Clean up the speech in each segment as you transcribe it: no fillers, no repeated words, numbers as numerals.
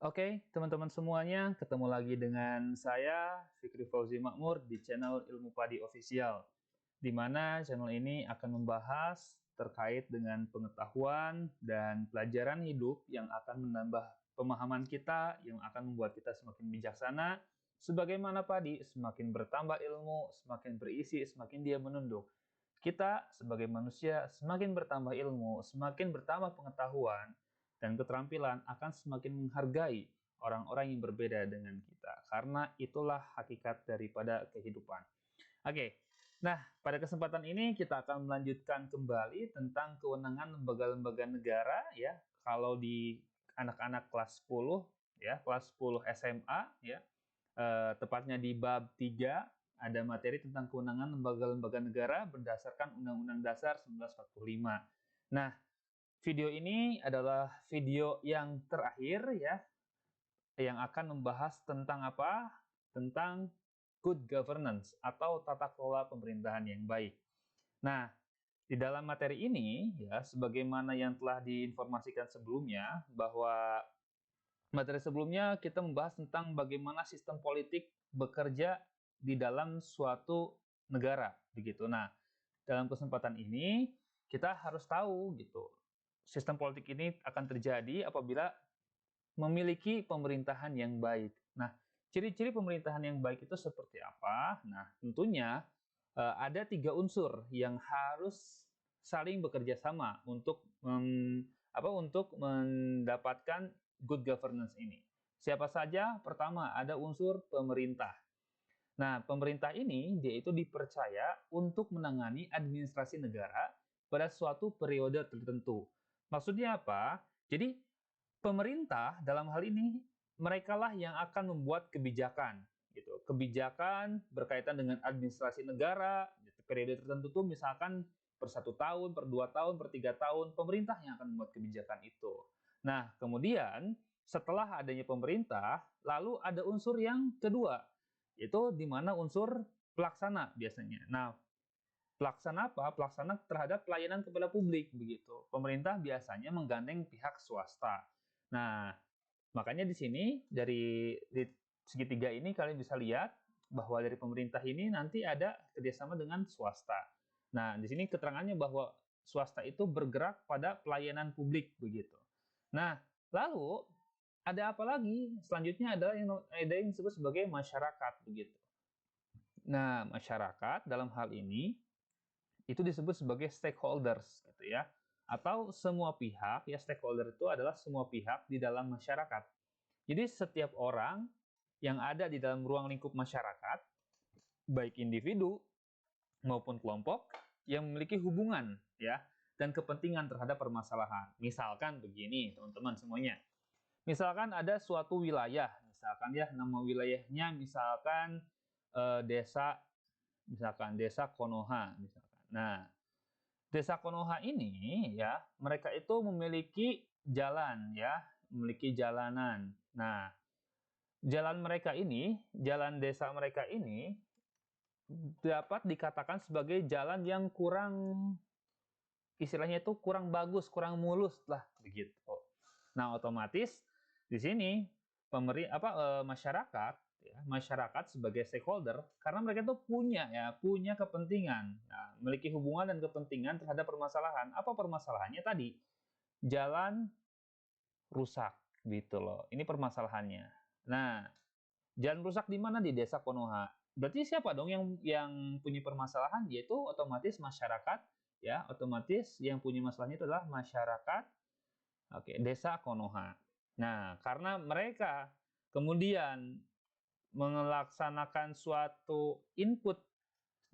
Oke, teman-teman semuanya, ketemu lagi dengan saya, Fikri Fauzi Makmur, di channel Ilmu Padi Official, di mana channel ini akan membahas terkait dengan pengetahuan dan pelajaran hidup yang akan menambah pemahaman kita, yang akan membuat kita semakin bijaksana, sebagaimana padi semakin bertambah ilmu, semakin berisi, semakin dia menunduk. Kita sebagai manusia semakin bertambah ilmu, semakin bertambah pengetahuan, dan keterampilan akan semakin menghargai orang-orang yang berbeda dengan kita. Karena itulah hakikat daripada kehidupan. Oke, nah pada kesempatan ini kita akan melanjutkan kembali tentang kewenangan lembaga-lembaga negara ya. Kalau di anak-anak kelas 10 ya, kelas 10 SMA ya, tepatnya di bab 3 ada materi tentang kewenangan lembaga-lembaga negara berdasarkan Undang-Undang Dasar 1945. Nah, video ini adalah video yang terakhir ya, yang akan membahas tentang apa? Tentang good governance atau tata kelola pemerintahan yang baik. Nah, di dalam materi ini ya, sebagaimana yang telah diinformasikan sebelumnya, bahwa materi sebelumnya kita membahas tentang bagaimana sistem politik bekerja di dalam suatu negara, begitu. Nah, dalam kesempatan ini kita harus tahu gitu, sistem politik ini akan terjadi apabila memiliki pemerintahan yang baik. Nah, ciri-ciri pemerintahan yang baik itu seperti apa? Nah, tentunya ada 3 unsur yang harus saling bekerja sama untuk mendapatkan good governance ini. Siapa saja? Pertama, ada unsur pemerintah. Nah, pemerintah ini dia itu dipercaya untuk menangani administrasi negara pada suatu periode tertentu. Maksudnya apa? Jadi, pemerintah dalam hal ini merekalah yang akan membuat kebijakan gitu. Kebijakan berkaitan dengan administrasi negara gitu. Periode tertentu tuh misalkan per 1 tahun, per 2 tahun, per 3 tahun, pemerintah yang akan membuat kebijakan itu. Nah, kemudian setelah adanya pemerintah, lalu ada unsur yang kedua, yaitu di mana unsur pelaksana biasanya. Nah, pelaksana apa? Pelaksana terhadap pelayanan kepada publik begitu. Pemerintah biasanya menggandeng pihak swasta. Nah, makanya di sini di segitiga ini kalian bisa lihat bahwa dari pemerintah ini nanti ada kerjasama dengan swasta. Nah, di sini keterangannya bahwa swasta itu bergerak pada pelayanan publik begitu. Nah, lalu ada apa lagi? Selanjutnya ada yang disebut sebagai masyarakat begitu. Nah, masyarakat dalam hal ini itu disebut sebagai stakeholders gitu ya, atau semua pihak ya. Stakeholder itu adalah semua pihak di dalam masyarakat. Jadi setiap orang yang ada di dalam ruang lingkup masyarakat, baik individu maupun kelompok, yang memiliki hubungan ya dan kepentingan terhadap permasalahan. Misalkan begini teman-teman semuanya, misalkan ada suatu wilayah, misalkan ya nama wilayahnya misalkan desa, misalkan desa Konoha misalkan. Nah, desa Konoha ini ya, mereka itu memiliki jalan ya, memiliki jalanan. Nah, jalan desa mereka ini dapat dikatakan sebagai jalan yang kurang, istilahnya itu kurang bagus, kurang mulus lah begitu. Nah, otomatis di sini masyarakat ya, masyarakat sebagai stakeholder, karena mereka tuh punya kepentingan, nah, memiliki hubungan dan kepentingan terhadap permasalahan. Apa permasalahannya tadi? Jalan rusak gitu loh. Ini permasalahannya. Nah, jalan rusak di mana? Di desa Konoha. Berarti siapa dong yang punya permasalahan? Yaitu otomatis masyarakat ya, otomatis yang punya masalahnya itu adalah masyarakat, oke, desa Konoha. Nah, karena mereka kemudian melaksanakan suatu input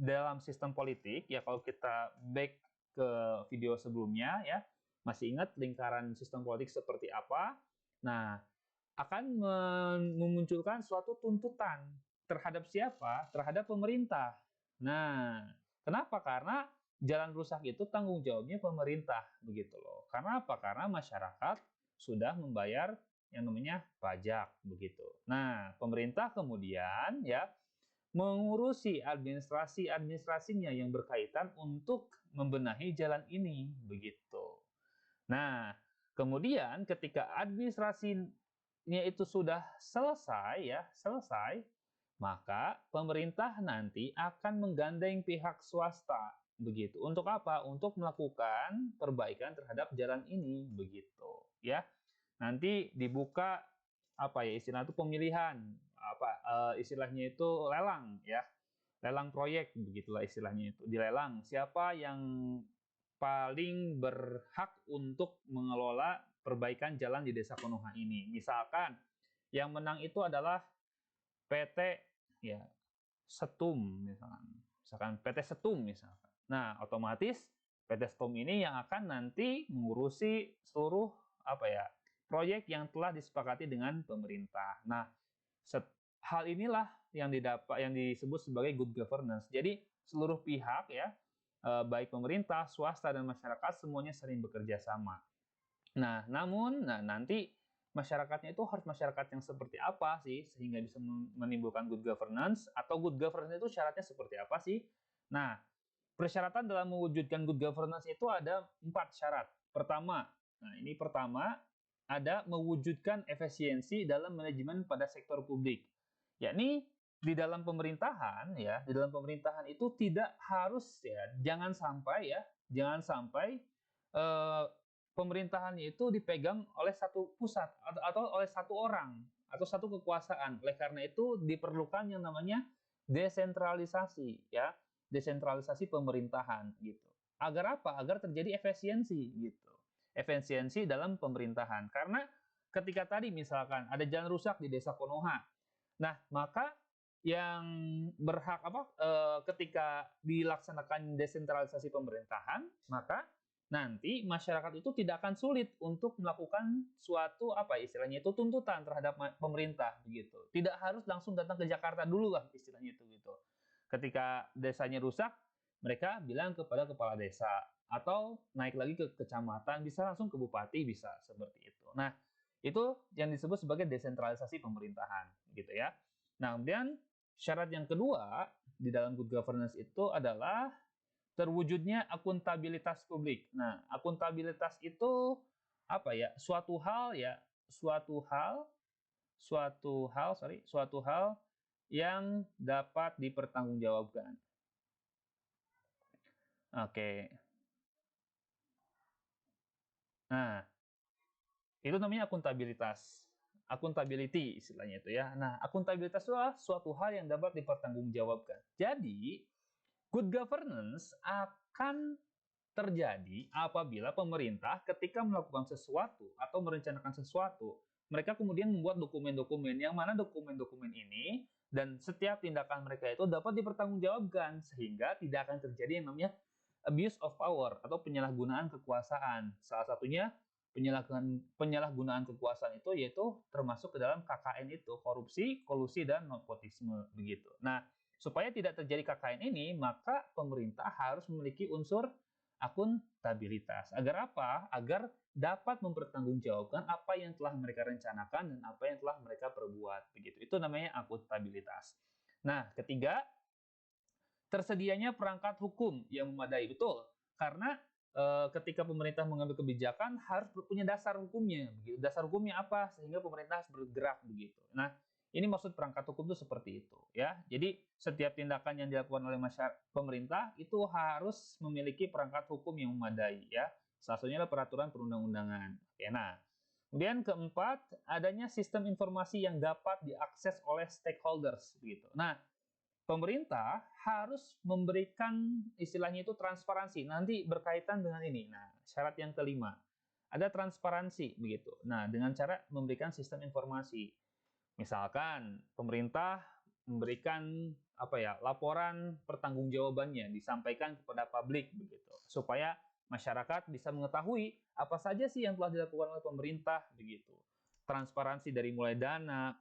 dalam sistem politik ya, kalau kita back ke video sebelumnya ya, masih ingat lingkaran sistem politik seperti apa? Nah, akan memunculkan suatu tuntutan terhadap siapa? Terhadap pemerintah. Nah, kenapa? Karena jalan rusak itu tanggung jawabnya pemerintah, begitu loh. Karena apa? Karena masyarakat sudah membayar yang namanya pajak, begitu. Nah, pemerintah kemudian ya mengurusi administrasinya yang berkaitan untuk membenahi jalan ini, begitu. Nah, kemudian ketika administrasi syaratnya itu sudah selesai ya, selesai, maka pemerintah nanti akan menggandeng pihak swasta begitu. Untuk apa? Untuk melakukan perbaikan terhadap jalan ini begitu ya. Nanti dibuka apa ya istilah itu pemilihan apa istilahnya itu lelang ya. Lelang proyek begitulah istilahnya itu. Dilelang siapa yang paling berhak untuk mengelola perbaikan jalan di Desa Konoha ini. Misalkan yang menang itu adalah PT ya Setum misalkan PT Setum misalkan. Nah, otomatis PT Setum ini yang akan nanti mengurusi seluruh apa ya proyek yang telah disepakati dengan pemerintah. Nah, hal inilah yang disebut sebagai good governance. Jadi seluruh pihak ya baik pemerintah, swasta dan masyarakat semuanya sering bekerja sama. Nah, namun nanti masyarakatnya itu harus masyarakat yang seperti apa sih sehingga bisa menimbulkan good governance atau good governance itu syaratnya seperti apa sih? Nah, persyaratan dalam mewujudkan good governance itu ada 4 syarat. Pertama, ada mewujudkan efisiensi dalam manajemen pada sektor publik. Yakni di dalam pemerintahan ya, di dalam pemerintahan itu tidak harus ya, jangan sampai pemerintahannya itu dipegang oleh satu pusat atau oleh satu orang atau satu kekuasaan. Oleh karena itu diperlukan yang namanya desentralisasi ya, desentralisasi pemerintahan gitu. Agar apa? Agar terjadi efisiensi gitu. Efisiensi dalam pemerintahan. Karena ketika tadi misalkan ada jalan rusak di Desa Konoha. Nah, maka yang berhak ketika dilaksanakan desentralisasi pemerintahan, maka nanti masyarakat itu tidak akan sulit untuk melakukan suatu istilahnya itu tuntutan terhadap pemerintah begitu. Tidak harus langsung datang ke Jakarta dulu lah istilahnya itu gitu. Ketika desanya rusak, mereka bilang kepada kepala desa atau naik lagi ke kecamatan, bisa langsung ke bupati, bisa seperti itu. Nah, itu yang disebut sebagai desentralisasi pemerintahan gitu ya. Nah, kemudian syarat yang kedua di dalam good governance itu adalah terwujudnya akuntabilitas publik. Nah, akuntabilitas itu apa ya? Suatu hal yang dapat dipertanggungjawabkan. Oke. Nah, itu namanya akuntabilitas. Accountability istilahnya itu ya. Nah, akuntabilitas itu adalah suatu hal yang dapat dipertanggungjawabkan. Jadi, good governance akan terjadi apabila pemerintah ketika melakukan sesuatu atau merencanakan sesuatu, mereka kemudian membuat dokumen-dokumen yang mana dokumen-dokumen ini dan setiap tindakan mereka itu dapat dipertanggungjawabkan sehingga tidak akan terjadi yang namanya abuse of power atau penyalahgunaan kekuasaan. Salah satunya penyalahgunaan kekuasaan itu yaitu termasuk ke dalam KKN itu, korupsi, kolusi, dan nepotisme begitu. Nah, supaya tidak terjadi KKN ini, maka pemerintah harus memiliki unsur akuntabilitas. Agar apa? Agar dapat mempertanggungjawabkan apa yang telah mereka rencanakan dan apa yang telah mereka perbuat. Begitu. Itu namanya akuntabilitas. Nah, ketiga, tersedianya perangkat hukum yang memadai. Betul. Karena ketika pemerintah mengambil kebijakan harus punya dasar hukumnya. Begitu. Dasar hukumnya apa? Sehingga pemerintah harus bergerak begitu. Nah, ini maksud perangkat hukum itu seperti itu ya. Jadi setiap tindakan yang dilakukan oleh pemerintah itu harus memiliki perangkat hukum yang memadai ya. Salah satunya adalah peraturan perundang-undangan. Oke, nah, kemudian keempat, adanya sistem informasi yang dapat diakses oleh stakeholders begitu. Nah, pemerintah harus memberikan istilahnya itu transparansi. Nanti berkaitan dengan ini. Nah, syarat yang kelima, ada transparansi begitu. Nah, dengan cara memberikan sistem informasi. Misalkan pemerintah memberikan laporan pertanggungjawabannya disampaikan kepada publik begitu supaya masyarakat bisa mengetahui apa saja sih yang telah dilakukan oleh pemerintah begitu. Transparansi dari mulai dana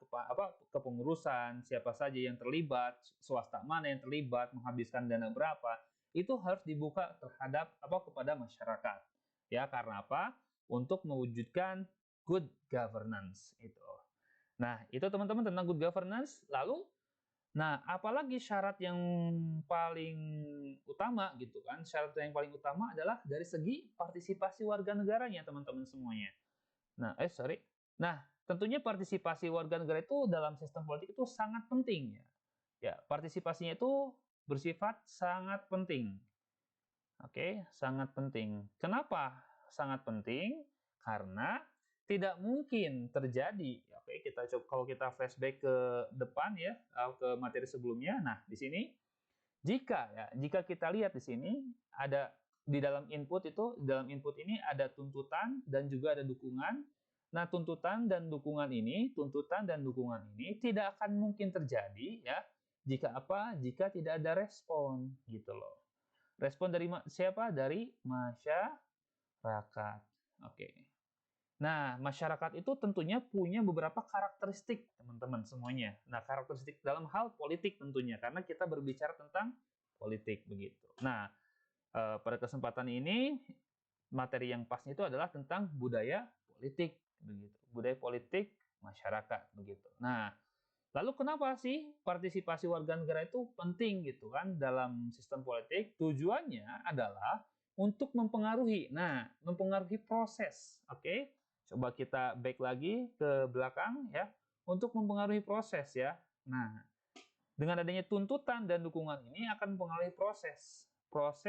kepengurusan, siapa saja yang terlibat, swasta mana yang terlibat, menghabiskan dana berapa, itu harus dibuka terhadap kepada masyarakat. Ya, karena apa? Untuk mewujudkan good governance itu. Nah, itu teman-teman tentang good governance. Lalu, apalagi syarat yang paling utama gitu kan? Syarat yang paling utama adalah dari segi partisipasi warga negaranya, teman-teman semuanya. Nah, tentunya partisipasi warga negara itu dalam sistem politik itu sangat penting ya. Ya, partisipasinya itu bersifat sangat penting. Oke, sangat penting. Kenapa sangat penting? Karena tidak mungkin terjadi. Oke, kita coba kalau kita flashback ke depan ya, ke materi sebelumnya. Nah, di sini jika kita lihat di sini ada di dalam input ini ada tuntutan dan juga ada dukungan. Nah, tuntutan dan dukungan ini tidak akan mungkin terjadi ya jika apa? Jika tidak ada respon gitu loh. Respon dari siapa? Dari masyarakat. Oke. Nah, masyarakat itu tentunya punya beberapa karakteristik, teman-teman semuanya. Nah, karakteristik dalam hal politik tentunya, karena kita berbicara tentang politik begitu. Nah, pada kesempatan ini materi yang pasnya itu adalah tentang budaya politik begitu. Budaya politik masyarakat begitu. Nah, lalu kenapa sih partisipasi warga negara itu penting gitu kan dalam sistem politik? Tujuannya adalah untuk mempengaruhi. Nah, mempengaruhi proses. Oke. Coba kita back lagi ke belakang ya. Untuk mempengaruhi proses ya. Nah, dengan adanya tuntutan dan dukungan ini akan mempengaruhi proses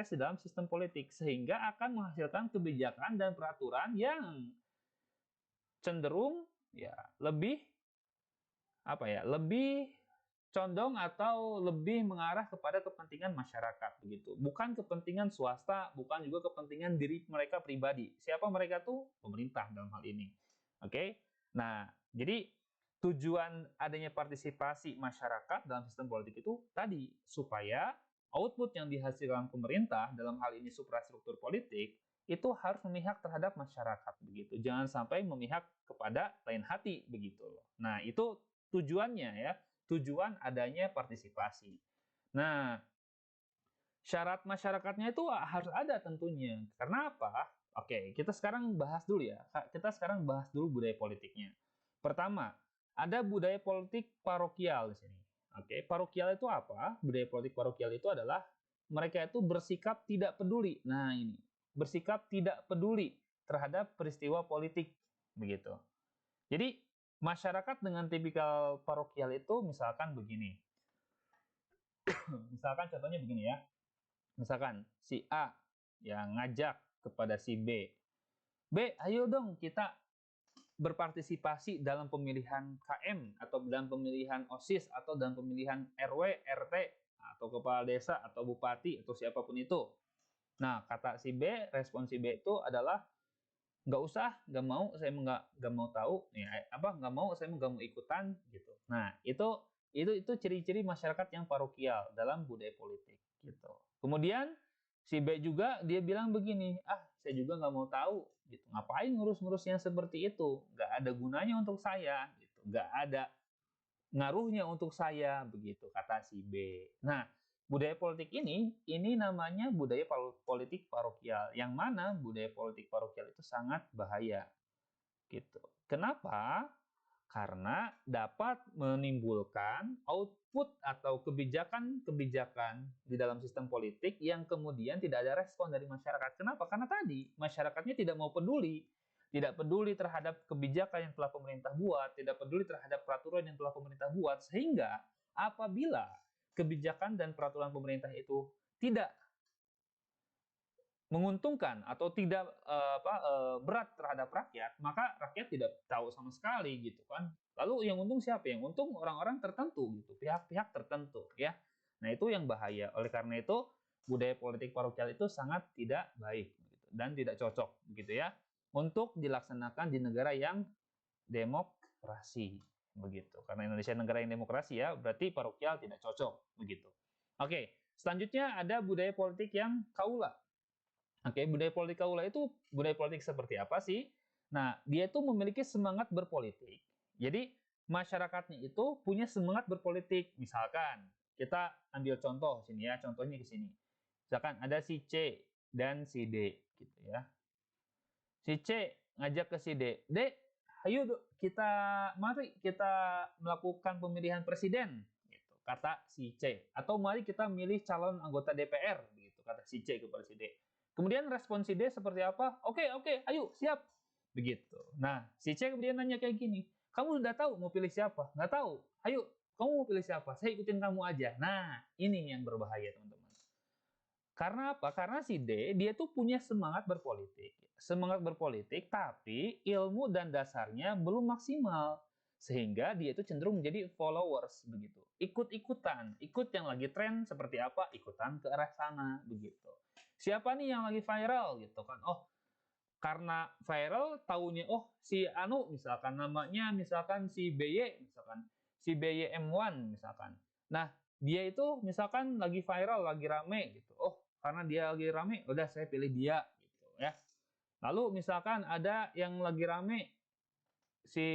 di dalam sistem politik sehingga akan menghasilkan kebijakan dan peraturan yang cenderung ya lebih lebih condong atau lebih mengarah kepada kepentingan masyarakat begitu. Bukan kepentingan swasta, bukan juga kepentingan diri mereka pribadi. Siapa mereka tuh? Pemerintah dalam hal ini. Oke. Nah, jadi tujuan adanya partisipasi masyarakat dalam sistem politik itu tadi supaya output yang dihasilkan pemerintah dalam hal ini suprastruktur politik itu harus memihak terhadap masyarakat begitu. Jangan sampai memihak kepada lain hati begitu loh. Nah, itu tujuannya ya, tujuan adanya partisipasi. Nah, syarat masyarakatnya itu harus ada tentunya. Karena apa? Oke, kita sekarang bahas dulu ya. Kita sekarang bahas dulu budaya politiknya. Pertama, ada budaya politik parokial di sini. Oke, parokial itu apa? Budaya politik parokial itu adalah mereka itu bersikap tidak peduli. Nah, ini bersikap tidak peduli terhadap peristiwa politik begitu. Jadi masyarakat dengan tipikal parokial itu misalkan begini. Misalkan contohnya begini ya. Misalkan si A yang ngajak kepada si B. B, ayo dong kita berpartisipasi dalam pemilihan KM atau dalam pemilihan OSIS atau dalam pemilihan RW, RT atau kepala desa atau bupati atau siapapun itu. Nah, kata si B, respon si B itu adalah nggak usah, nggak mau, saya nggak mau tahu, ya, nggak mau, saya nggak mau ikutan gitu. Nah, itu ciri-ciri masyarakat yang parokial dalam budaya politik gitu. Kemudian si B juga dia bilang begini, saya juga nggak mau tahu gitu, ngapain ngurus-ngurus yang seperti itu, nggak ada gunanya untuk saya gitu, nggak ada ngaruhnya untuk saya begitu kata si B. Nah, budaya politik ini namanya budaya politik parokial. Yang mana budaya politik parokial itu sangat bahaya. Gitu. Kenapa? Karena dapat menimbulkan output atau kebijakan-kebijakan di dalam sistem politik yang kemudian tidak ada respon dari masyarakat. Kenapa? Karena tadi masyarakatnya tidak mau peduli. Tidak peduli terhadap kebijakan yang telah pemerintah buat, tidak peduli terhadap peraturan yang telah pemerintah buat, sehingga apabila kebijakan dan peraturan pemerintah itu tidak menguntungkan atau tidak berat terhadap rakyat, maka rakyat tidak tahu sama sekali gitu kan. Lalu yang untung siapa? Yang untung orang-orang tertentu gitu, pihak-pihak tertentu ya. Nah, itu yang bahaya. Oleh karena itu, budaya politik parokial itu sangat tidak baik gitu, dan tidak cocok gitu ya untuk dilaksanakan di negara yang demokrasi begitu. Karena Indonesia negara yang demokrasi ya, berarti parokial tidak cocok begitu. Oke, selanjutnya ada budaya politik yang kaula. Oke, budaya politik kaula itu budaya politik seperti apa sih? Nah, dia itu memiliki semangat berpolitik. Jadi, masyarakatnya itu punya semangat berpolitik. Misalkan, kita ambil contoh sini ya, contohnya di sini. Misalkan ada si C dan si D gitu ya. Si C ngajak ke si D, D, ayo mari kita melakukan pemilihan presiden, gitu, kata si C. Atau mari kita milih calon anggota DPR, gitu, kata si C kepada si D. Kemudian respon si D seperti apa? Oke, ayo, siap. Begitu. Nah, si C kemudian nanya kayak gini, Kamu udah tahu mau pilih siapa? Nggak tahu? Ayo, kamu mau pilih siapa? Saya ikutin kamu aja. Nah, ini yang berbahaya, teman-teman. Karena apa? Karena si D, dia tuh punya semangat berpolitik. Semangat berpolitik, tapi ilmu dan dasarnya belum maksimal. Sehingga dia itu cenderung menjadi followers, begitu. Ikut-ikutan, ikut yang lagi tren seperti apa, ikutan ke arah sana, begitu. Siapa nih yang lagi viral, gitu kan. Oh, karena viral, tahunya, oh, si Anu, misalkan namanya, misalkan si BY, misalkan. Si BYM1, misalkan. Nah, dia itu misalkan lagi viral, lagi rame, gitu. Oh, karena dia lagi rame, udah saya pilih dia, gitu ya. Lalu misalkan ada yang lagi rame, si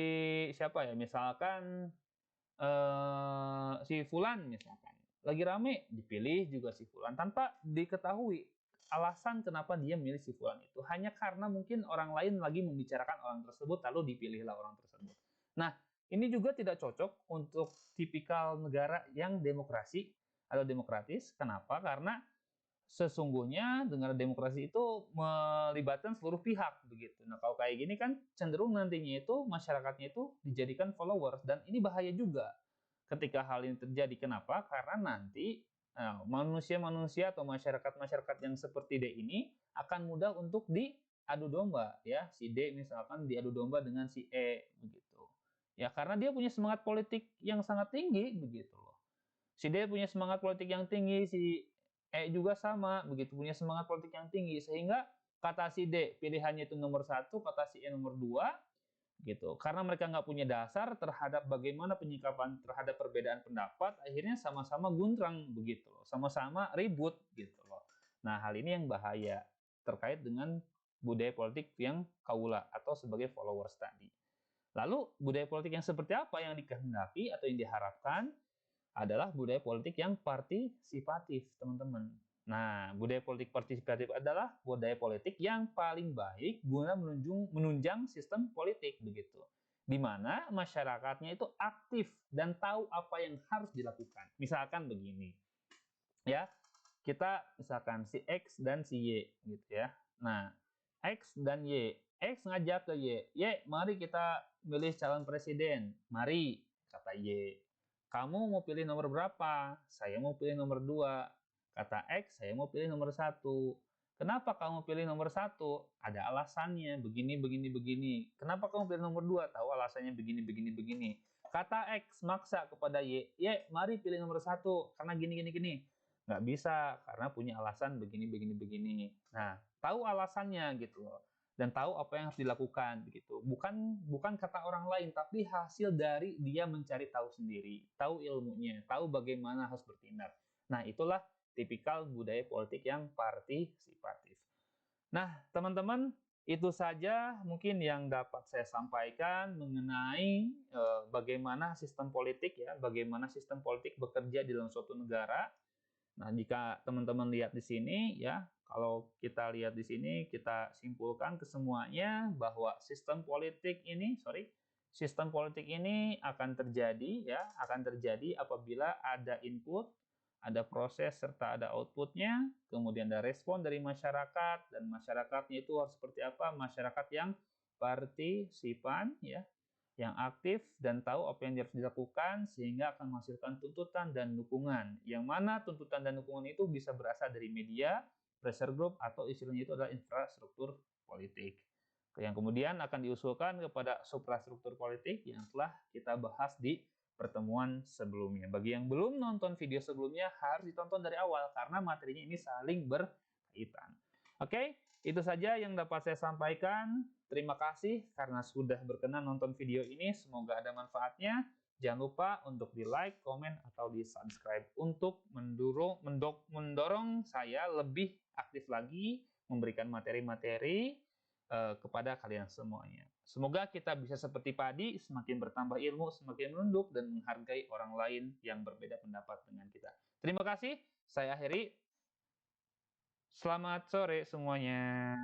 siapa ya, misalkan si Fulan misalkan. Lagi rame, dipilih juga si Fulan tanpa diketahui alasan kenapa dia milih si Fulan itu. Hanya karena mungkin orang lain lagi membicarakan orang tersebut, lalu dipilihlah orang tersebut. Nah, ini juga tidak cocok untuk tipikal negara yang demokrasi atau demokratis. Kenapa? Karena sesungguhnya dengan demokrasi itu melibatkan seluruh pihak begitu. Nah, kalau kayak gini kan cenderung nantinya itu masyarakatnya itu dijadikan followers, dan ini bahaya juga ketika hal ini terjadi. Kenapa? Karena nanti manusia-manusia atau masyarakat-masyarakat yang seperti D ini akan mudah untuk diadu domba, ya. Si D misalkan diadu domba dengan si E begitu. Ya, karena dia punya semangat politik yang sangat tinggi begitu loh. Si D punya semangat politik yang tinggi, si E juga sama, begitu, punya semangat politik yang tinggi, sehingga kata si D pilihannya itu nomor satu, kata si E nomor dua, gitu. Karena mereka nggak punya dasar terhadap bagaimana penyikapan terhadap perbedaan pendapat, akhirnya sama-sama guntrang, begitu loh, sama-sama ribut, gitu loh. Nah, hal ini yang bahaya terkait dengan budaya politik yang kaula atau sebagai followers tadi. Lalu, budaya politik yang seperti apa yang dikehendaki atau yang diharapkan? Adalah budaya politik yang partisipatif, teman-teman. Nah, budaya politik partisipatif adalah budaya politik yang paling baik guna menunjang sistem politik begitu. Di mana masyarakatnya itu aktif dan tahu apa yang harus dilakukan. Misalkan begini. Ya, kita misalkan si X dan si Y gitu ya. Nah, X dan Y. X ngajak ke Y. Y, mari kita pilih calon presiden. Mari, kata Y. Kamu mau pilih nomor berapa? Saya mau pilih nomor 2. Kata X, saya mau pilih nomor 1. Kenapa kamu pilih nomor 1? Ada alasannya, begini, begini, begini. Kenapa kamu pilih nomor 2? Tahu alasannya begini, begini, begini. Kata X maksa kepada Y, Y, mari pilih nomor 1, karena gini, gini, gini. Nggak bisa, karena punya alasan begini, begini, begini. Nah, tahu alasannya gitu loh. Dan tahu apa yang harus dilakukan gitu. Bukan kata orang lain, tapi hasil dari dia mencari tahu sendiri, tahu ilmunya, tahu bagaimana harus bertindak. Nah, itulah tipikal budaya politik yang partisipatif. Nah, teman-teman, itu saja mungkin yang dapat saya sampaikan mengenai bagaimana sistem politik ya, bagaimana sistem politik bekerja di dalam suatu negara. Nah, jika teman-teman lihat di sini ya, kalau kita lihat di sini, kita simpulkan kesemuanya bahwa sistem politik ini akan terjadi ya, akan terjadi apabila ada input, ada proses serta ada outputnya, kemudian ada respon dari masyarakat, dan masyarakatnya itu harus seperti apa? Masyarakat yang partisipan ya, yang aktif dan tahu apa yang harus dilakukan, sehingga akan menghasilkan tuntutan dan dukungan. Yang mana tuntutan dan dukungan itu bisa berasal dari media, pressure group, atau istilahnya itu adalah infrastruktur politik. Yang kemudian akan diusulkan kepada suprastruktur politik yang telah kita bahas di pertemuan sebelumnya. Bagi yang belum nonton video sebelumnya, harus ditonton dari awal karena materinya ini saling berkaitan. Oke, itu saja yang dapat saya sampaikan. Terima kasih karena sudah berkenan nonton video ini. Semoga ada manfaatnya. Jangan lupa untuk di-like, komen, atau di-subscribe untuk mendorong saya lebih aktif lagi memberikan materi-materi kepada kalian semuanya. Semoga kita bisa seperti padi, semakin bertambah ilmu, semakin menunduk, dan menghargai orang lain yang berbeda pendapat dengan kita. Terima kasih, saya akhiri. Selamat sore semuanya.